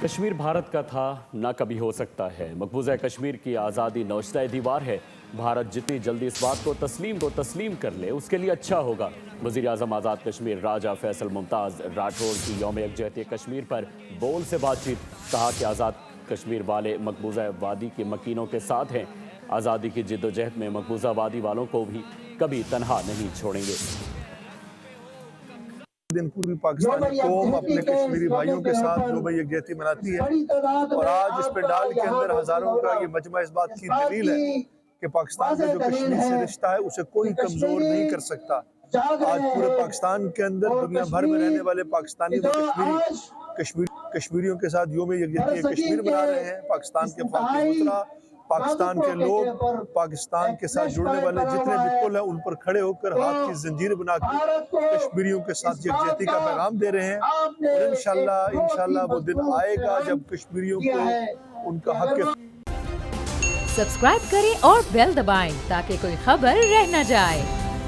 کشمیر بھارت کا تھا نہ کبھی ہو سکتا ہے۔ مقبوضہ کشمیر کی آزادی نوشتہ دیوار ہے۔ بھارت جتنی جلدی اس بات کو تسلیم کر لے اس کے لیے اچھا ہوگا۔ وزیر اعظم آزاد کشمیر راجہ فیصل ممتاز راٹھور کی یوم یکجہتی کشمیر پر بول سے بات چیت، کہا کہ آزاد کشمیر والے مقبوضہ وادی کے مکینوں کے ساتھ ہیں۔ آزادی کی جدوجہد میں مقبوضہ وادی والوں کو بھی کبھی تنہا نہیں چھوڑیں گے۔ دن پوری پاکستانی قوم اپنے کشمیری بھائیوں کے ساتھ یوم یکجہتی مناتی ہے، اور آج اس پنڈال کے اندر ہزاروں کا یہ مجمع اس بات کی دلیل ہے کہ پاکستان کا جو کشمیر سے رشتہ ہے اسے کوئی کمزور نہیں کر سکتا۔ آج پورے پاکستان کے اندر دنیا بھر میں رہنے والے پاکستانی کشمیریوں کے ساتھ یوم یکجہتی کشمیر منا رہے ہیں۔ پاکستان کے فاتح وطنہ، پاکستان کے لوگ، پاکستان کے ساتھ جڑنے والے جتنے بھی پل ہیں ان پر کھڑے ہو کر ہاتھ کی زنجیر بنا کے کشمیریوں کے ساتھ یکجہتی کا پیغام دے رہے ہیں، اور انشاءاللہ وہ دن آئے گا جب کشمیریوں کو ان کا حق سبسکرائب کریں اور بیل دبائیں تاکہ کوئی خبر رہ نہ جائے۔